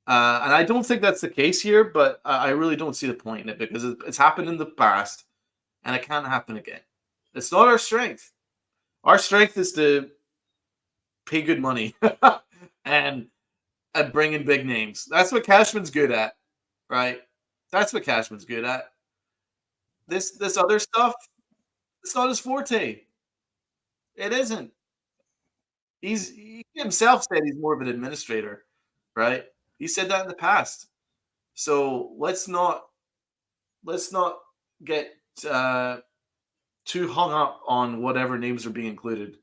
And I don't think that's the case here, but I really don't see the point in it because it's happened in the past and it can't happen again. It's not our strength. Our strength is to pay good money and bring in big names. That's what Cashman's good at, right? That's what Cashman's good at. This other stuff, it's not his forte. It isn't. He himself said he's more of an administrator, right? He said that in the past. So let's not get too hung up on whatever names are being included.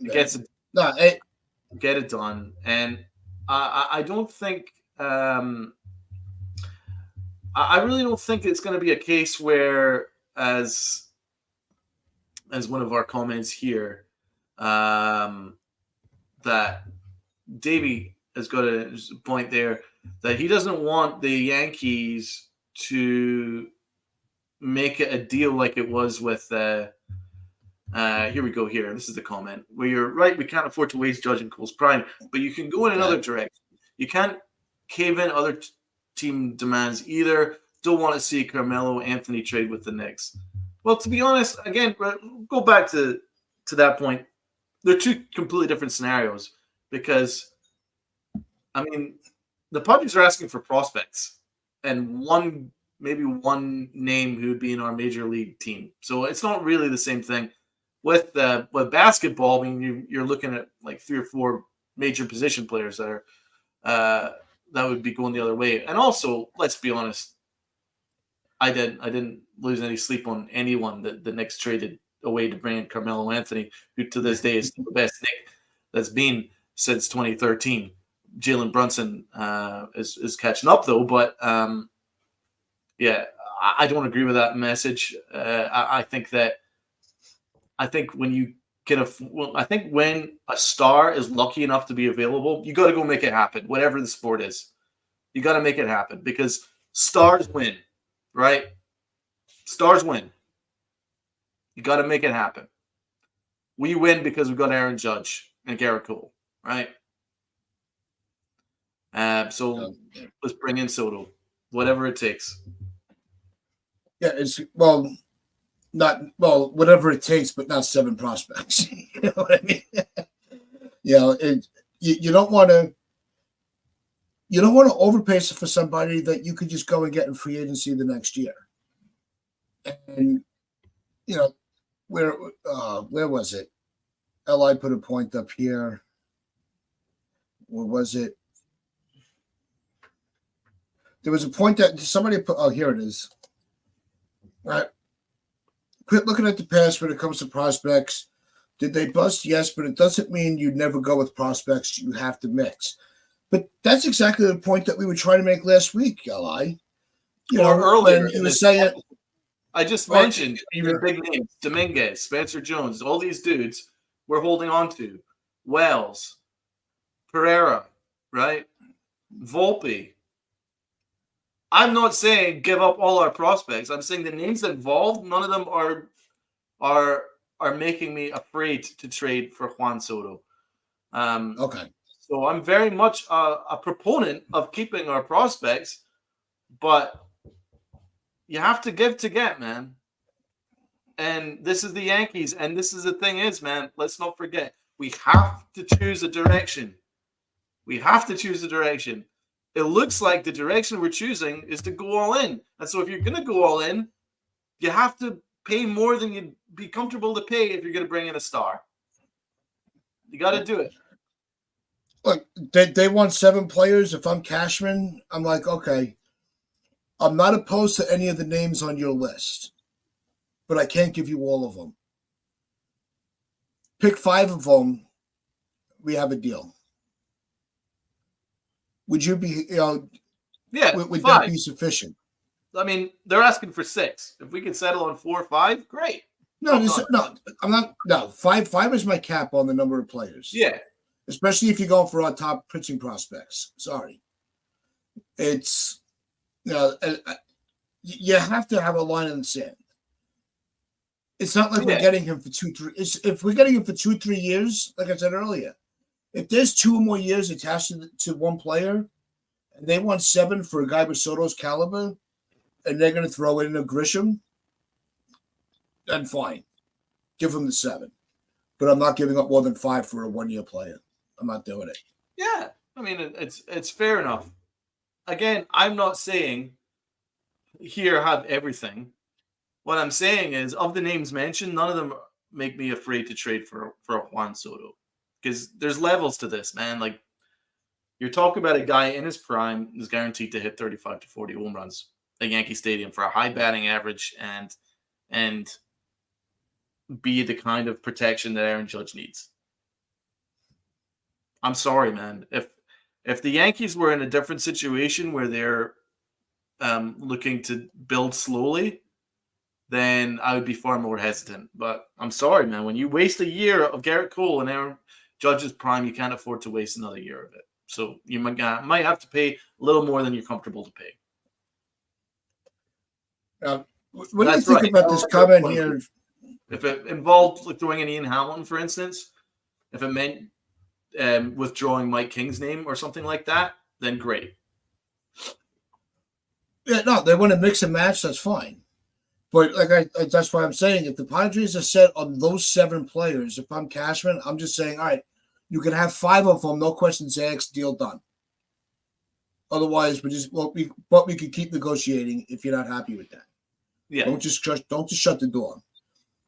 Get it done. And I don't think I really don't think it's going to be a case where as one of our comments here that Davey has got a point there that he doesn't want the Yankees to make it a deal like it was with. Here we go. Here, this is the comment where you're right. We can't afford to waste Judge and Cole's prime, but you can go in another direction. You can't cave in other team demands either. Don't want to see Carmelo Anthony trade with the Knicks. Well, to be honest, again, go back to that point. They're two completely different scenarios because, I mean, the Padres are asking for prospects and maybe one name who would be in our major league team. So it's not really the same thing. With basketball, I mean, you're looking at like 3 or 4 major position players that are that would be going the other way. And also, let's be honest, I didn't lose any sleep on anyone that the Knicks traded away to bring in Carmelo Anthony, who to this day is the best Knick that's been since 2013. Jalen Brunson is catching up though, but yeah, I don't agree with that message. I think when you I think when a star is lucky enough to be available, you got to go make it happen. Whatever the sport is, you got to make it happen because stars win, right? Stars win. You got to make it happen. We win because we've got Aaron Judge and Garrett Cole, right? So let's bring in Soto, whatever it takes. Yeah, it's whatever it takes, but not 7 prospects. You know what I mean? You don't want to overpay for somebody that you could just go and get in free agency the next year. And where was it? Li put a point up here. Where was it? There was a point that somebody put. Oh, here it is. All right. Quit looking at the past when it comes to prospects. Did they bust? Yes, but it doesn't mean you never go with prospects. You have to mix. But that's exactly the point that we were trying to make last week, Li. Earlier. When he was saying, I just mentioned even big names: Dominguez, Spencer Jones, all these dudes we're holding on to. Wells, Pereira, right? Volpe. I'm not saying give up all our prospects. I'm saying the names involved, none of them are making me afraid to trade for Juan Soto. okay. So I'm very much a proponent of keeping our prospects, but you have to give to get, man. And this is the Yankees, and this is the thing is, man, let's not forget, we have to choose a direction. We have to choose a direction. It looks like the direction we're choosing is to go all in. And so if you're going to go all in, you have to pay more than you'd be comfortable to pay if you're going to bring in a star. You got to do it. Look, they want 7 players. If I'm Cashman, I'm like, okay, I'm not opposed to any of the names on your list, but I can't give you all of them. Pick 5 of them. We have a deal. Would you be, yeah, would that be sufficient? I mean, they're asking for 6. If we can settle on 4 or 5, great. No, I'm not. No, 5 is my cap on the number of players. Yeah. Especially if you're going for our top pitching prospects. Sorry. It's, you have to have a line in the sand. It's not like we're getting him for 2-3. If we're getting him for 2-3 years, like I said earlier, if there's 2 or more years attached to one player, and they want 7 for a guy with Soto's caliber, and they're going to throw in a Grisham, then fine. Give them the 7. But I'm not giving up more than 5 for a 1-year player. I'm not doing it. Yeah. I mean, it's fair enough. Again, I'm not saying here have everything. What I'm saying is, of the names mentioned, none of them make me afraid to trade for Juan Soto. Because there's levels to this, man. Like, you're talking about a guy in his prime who's guaranteed to hit 35 to 40 home runs at Yankee Stadium for a high batting average and be the kind of protection that Aaron Judge needs. I'm sorry, man. If the Yankees were in a different situation where they're looking to build slowly, then I would be far more hesitant. But I'm sorry, man. When you waste a year of Garrett Cole and Aaron Judge's prime, you can't afford to waste another year of it. So you might have to pay a little more than you're comfortable to pay. What do you think about this comment here? If it involved like throwing in Ian Hamilton, for instance, if it meant withdrawing Mike King's name or something like that, then great. Yeah, no, they want to mix and match. That's fine. But that's why I'm saying if the Padres are set on those 7 players, if I'm Cashman, I'm just saying, all right, you can have 5 of them, no questions asked, deal done. Otherwise, we could keep negotiating if you're not happy with that. Yeah. Don't just shut the door.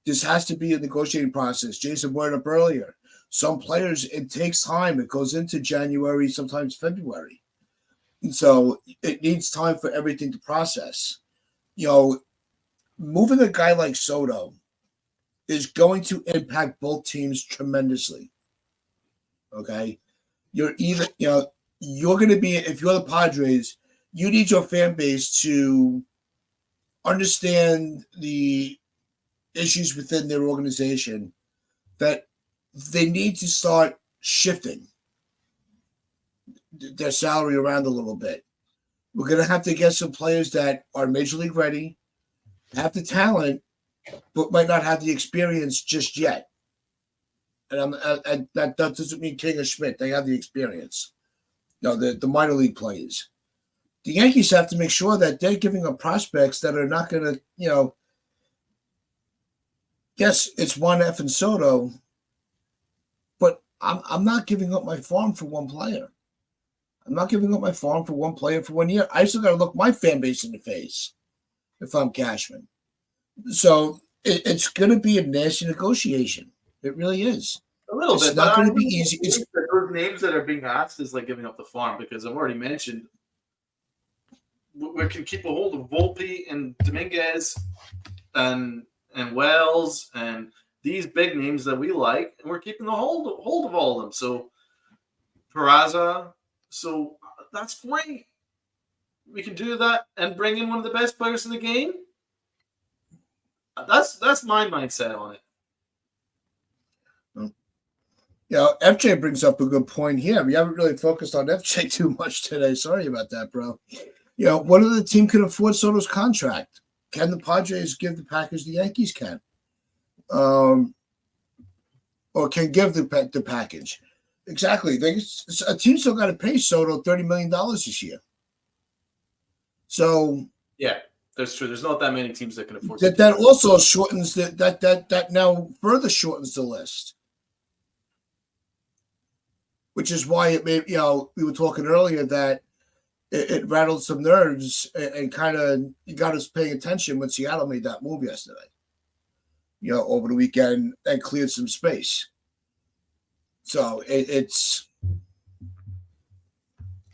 This has to be a negotiating process. Jason brought it up earlier. Some players, it takes time. It goes into January, sometimes February. And so it needs time for everything to process. Moving a guy like Soto is going to impact both teams tremendously. Okay? You're going to be, if you're the Padres, you need your fan base to understand the issues within their organization, that they need to start shifting their salary around a little bit. We're going to have to get some players that are major league ready, have the talent, but might not have the experience just yet. And that doesn't mean King or Schmidt. They have the experience. The minor league players. The Yankees have to make sure that they're giving up prospects that are not going to, yes, it's Juan F. and Soto, but I'm not giving up my farm for one player. I'm not giving up my farm for one player for 1 year. I still got to look my fan base in the face if I'm Cashman. So it's going to be a nasty negotiation. It really is. A little bit. It's not going to be easy. Those names that are being asked is like giving up the farm, because I've already mentioned we can keep a hold of Volpe and Dominguez and Wells and these big names that we like, and we're keeping the hold of all of them. So Peraza, so that's great. We can do that and bring in one of the best players in the game. That's my mindset on it. FJ brings up a good point here. We haven't really focused on FJ too much today. Sorry about that, bro. What other team can afford Soto's contract? Can the Padres give the package the Yankees can? Or can give the package? Exactly. A team still got to pay Soto $30 million this year. So yeah, that's true. There's not that many teams that can afford that also shortens that now further shortens the list. Which is why it made, we were talking earlier that it rattled some nerves and kind of got us paying attention when Seattle made that move yesterday. Over the weekend and cleared some space. So it's.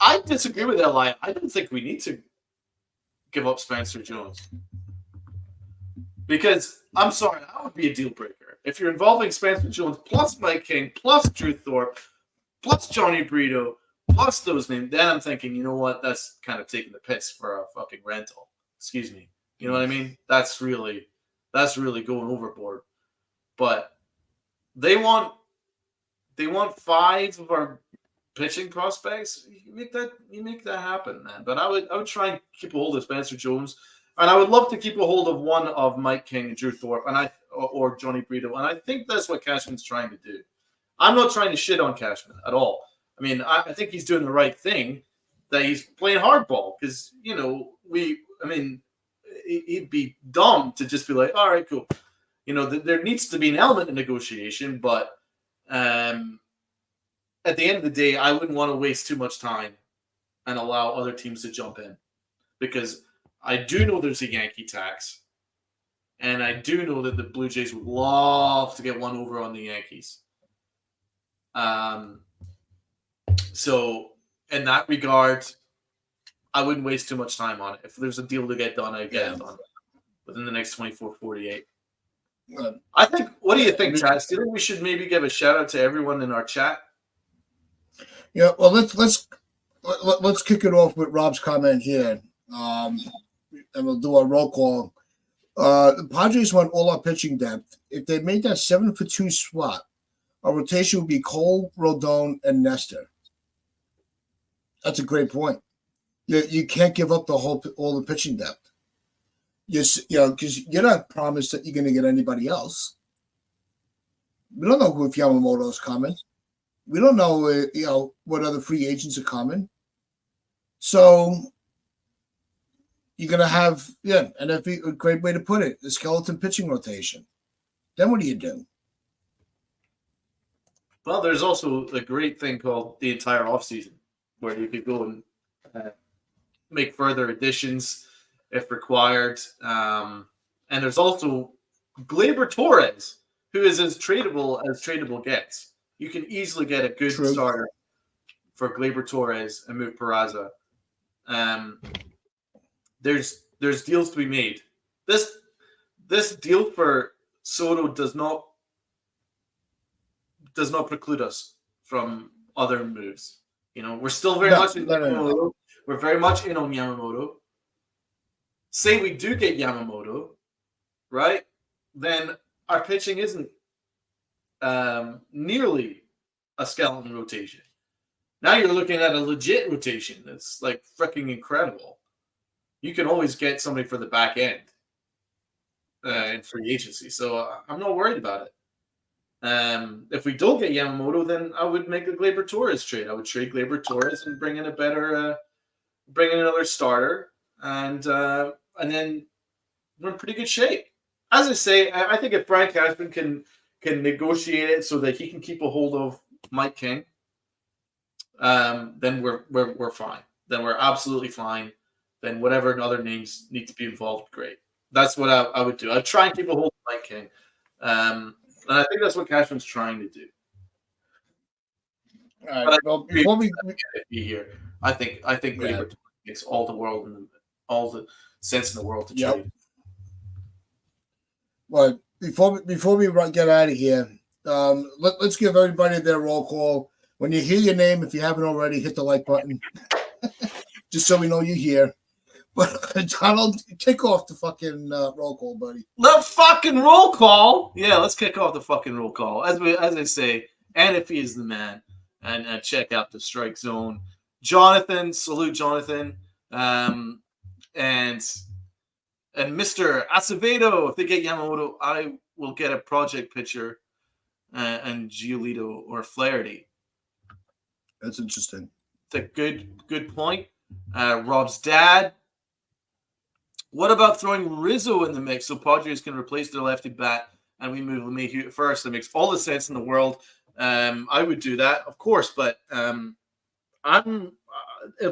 I disagree with LI. I don't think we need to give up Spencer Jones. Because, I'm sorry, that would be a deal breaker. If you're involving Spencer Jones plus Mike King plus Drew Thorpe plus Johnny Brito plus those names, then I'm thinking, you know what? That's kind of taking the piss for a fucking rental. Excuse me. You know what I mean? That's really going overboard. But they want 5 of our pitching prospects. You make that happen, man. But I would try and keep a hold of Spencer Jones, and I would love to keep a hold of one of Mike King and Drew Thorpe, or Johnny Brito, and I think that's what Cashman's trying to do. I'm not trying to shit on Cashman at all. I mean, I think he's doing the right thing, that he's playing hardball, because he'd be dumb to just be like, all right, cool. There needs to be an element of negotiation, but at the end of the day, I wouldn't want to waste too much time and allow other teams to jump in, because I do know there's a Yankee tax, and I do know that the Blue Jays would love to get one over on the Yankees. So in that regard, I wouldn't waste too much time on it. If there's a deal to get done, I'd get it done within the next 24, 48. I think. What do you think, Chaz? Do you think we should maybe give a shout out to everyone in our chat? Yeah. Well, let's kick it off with Rob's comment here, and we'll do our roll call. The Padres want all our pitching depth. If they made that 7-for-2 swap, our rotation would be Cole, Rodon, and Nestor. That's a great point. You can't give up all the pitching depth. Because you're not promised that you're going to get anybody else. We don't know if Yamamoto's coming. We don't know, what other free agents are coming. So you're going to have, and a great way to put it, the skeleton pitching rotation. Then what do you do? Well, there's also a great thing called the entire offseason, where you could go and make further additions if required. And there's also Gleyber Torres, who is as tradable gets. You can easily get a good starter for Gleyber Torres and move Peraza. There's deals to be made. This deal for Soto does not preclude us from other moves. We're still very much in Yamamoto. No. We're very much in on Yamamoto. Say we do get Yamamoto, right? Then our pitching isn't nearly a skeleton rotation. Now you're looking at a legit rotation that's like freaking incredible. You can always get somebody for the back end in free agency, so I'm not worried about it. If we don't get Yamamoto, then I would make a Gleyber Torres trade. I would trade Gleyber Torres and bring in another starter, and then we're in pretty good shape. As I say, I think if Brian Cashman can negotiate it so that he can keep a hold of Mike King, then we're fine. Then we're absolutely fine. Then whatever other names need to be involved, great. That's what I would do. I'd try and keep a hold of Mike King. And I think that's what Cashman's trying to do. All right. Well, before we be here, I think Gleyber makes all the sense in the world to trade. Well, before we get out of here, let's give everybody their roll call. When you hear your name, if you haven't already, hit the like button, just so we know you're here. But Donald, kick off the fucking roll call, buddy. The fucking roll call. Yeah, let's kick off the fucking roll call. As I say, and if he is the man, and check out the strike zone. Jonathan, salute Jonathan, and Mr. Acevedo. If they get Yamamoto, I will get a project pitcher and Giolito or Flaherty. That's interesting. It's a good point. Rob's dad. What about throwing Rizzo in the mix so Padres can replace their lefty bat and we move LeMahieu at first? That makes all the sense in the world. I would do that, of course, but I'm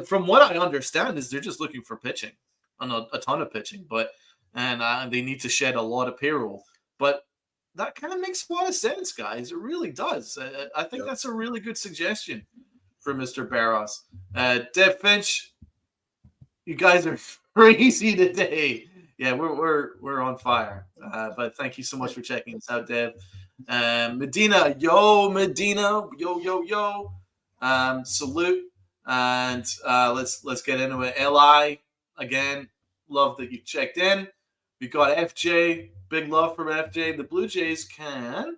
from what I understand is they're just looking for pitching, a ton of pitching, and they need to shed a lot of payroll. But that kind of makes a lot of sense, guys. It really does. I think that's a really good suggestion for Mr. Barros. Dev Finch, you guys are crazy today. Yeah, we're on fire. But thank you so much for checking us out, Dev. Medina, yo. Salute. And let's get into it. Li, again, love that you checked in. We got FJ, big love from FJ. The Blue Jays can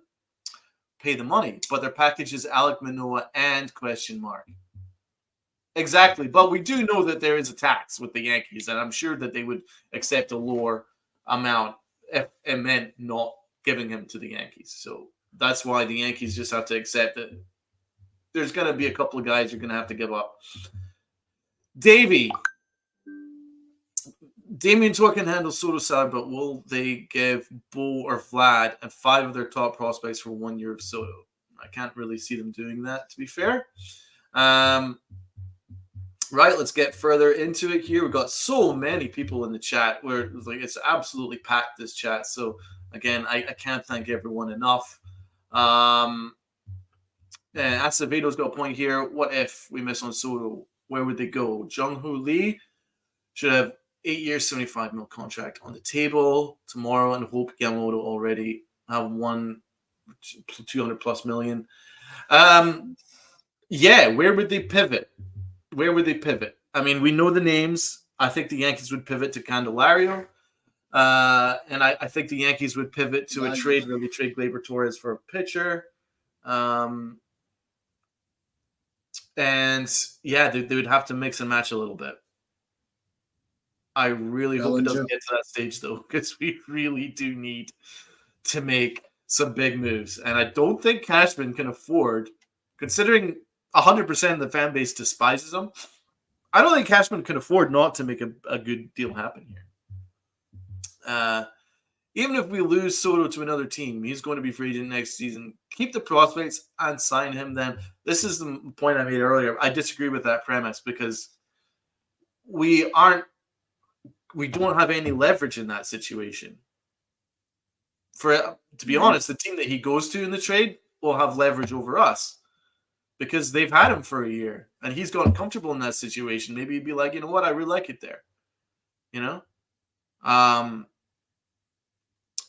pay the money, but their package is Alek Manoah and ? Exactly, but we do know that there is a tax with the Yankees, and I'm sure that they would accept a lower amount if it meant not giving him to the Yankees. So that's why the Yankees just have to accept that there's going to be a couple of guys you're going to have to give up. Davey, Damian Tor can handle Soto side, but will they give Bo or Vlad and 5 of their top prospects for 1 year of Soto? I can't really see them doing that, to be fair. Right, let's get further into it here. We've got so many people in the chat where it's absolutely packed, this chat. So, again, I can't thank everyone enough. Acevedo's got a point here. What if we miss on Soto? Where would they go? Jung-Hoo Lee should have 8 years, $75 million contract on the table tomorrow, and hope Yamamoto already have won $200+ million. Yeah, where would they pivot? I mean, we know the names. I think the Yankees would pivot to Candelario. And I think the Yankees would pivot to a trade where they trade Gleyber Torres for a pitcher. And yeah, they would have to mix and match a little bit. I really hope it doesn't get to that stage, though, because we really do need to make some big moves. And I don't think Cashman can afford, considering 100% of the fan base despises him, I don't think Cashman can afford not to make a good deal happen here. Even if we lose Soto to another team, he's going to be free agent next season. Keep the prospects and sign him then. This is the point I made earlier. I disagree with that premise because we don't have any leverage in that situation. To be honest, the team that he goes to in the trade will have leverage over us because they've had him for a year and he's gotten comfortable in that situation. Maybe he'd be like, you know what, I really like it there. You know?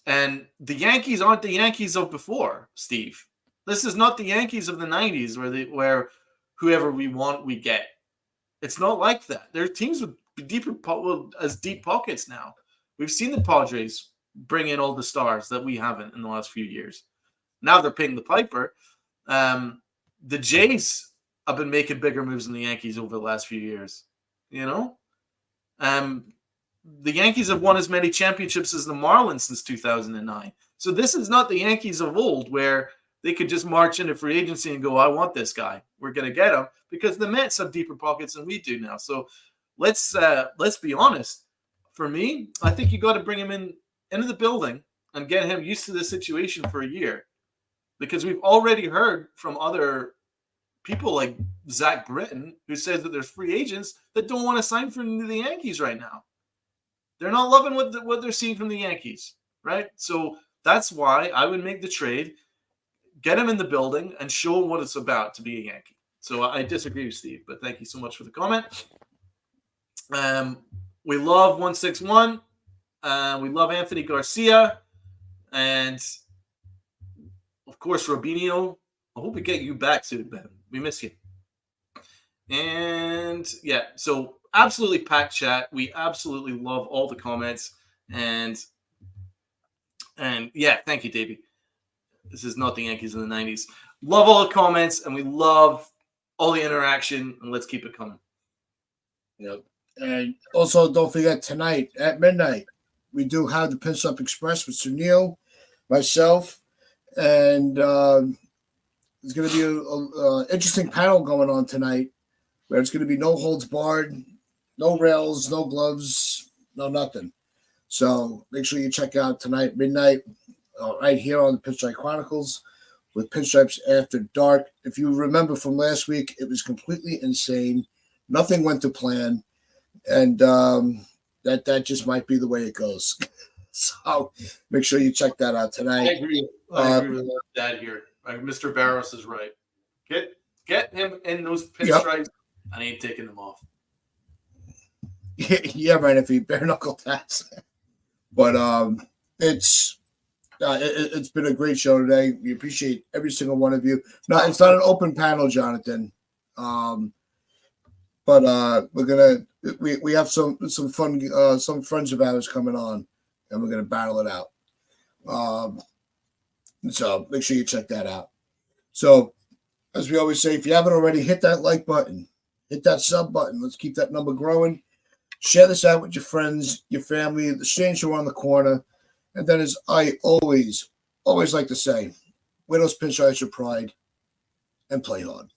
And the Yankees aren't the Yankees of before, Steve. This is not the Yankees of the 90s where whoever we want, we get. It's not like that. There are teams with deep pockets now. We've seen the Padres bring in all the stars that we haven't in the last few years. Now they're paying the piper. The Jays have been making bigger moves than the Yankees over the last few years. You know? The Yankees have won as many championships as the Marlins since 2009. So this is not the Yankees of old where they could just march into free agency and go, I want this guy. We're going to get him, because the Mets have deeper pockets than we do now. So let's be honest. For me, I think you got to bring him into the building and get him used to this situation for a year, because we've already heard from other people like Zach Britton, who says that there's free agents that don't want to sign for the Yankees right now. They're not loving what they're seeing from the Yankees, right? So that's why I would make the trade, get him in the building, and show him what it's about to be a Yankee. So I disagree with Steve, but thank you so much for the comment. We love 161. We love Anthony Garcia. And, of course, Robinho. I hope we get you back soon, Ben. We miss you. And, yeah, so absolutely packed chat. We absolutely love all the comments. And yeah, thank you, Davey. This is not the Yankees in the 90s. Love all the comments, and we love all the interaction, and let's keep it coming. Yep. And also, don't forget, tonight at midnight, we do have the Pinstripe Express with Sunil, myself, and there's going to be an interesting panel going on tonight where it's going to be no holds barred, no rails, no gloves, no nothing. So make sure you check out tonight, midnight, right here on the Pinstripe Chronicles with Pinstripes After Dark. If you remember from last week, it was completely insane. Nothing went to plan. And that just might be the way it goes. So make sure you check that out tonight. I agree with that here. Mr. Barros is right. Get him in those pinstripes. Yep. I ain't taking them off. Yeah, right. If he bare knuckle tats. But it's been a great show today. We appreciate every single one of you. No, it's not an open panel, Jonathan. But we have some fun some friends of ours coming on, and we're gonna battle it out. So make sure you check that out. So as we always say, if you haven't already, hit that like button, hit that sub button. Let's keep that number growing. Share this out with your friends, your family, the stranger on the corner. And then, as I always like to say, wear those pinstripes with pride and play hard.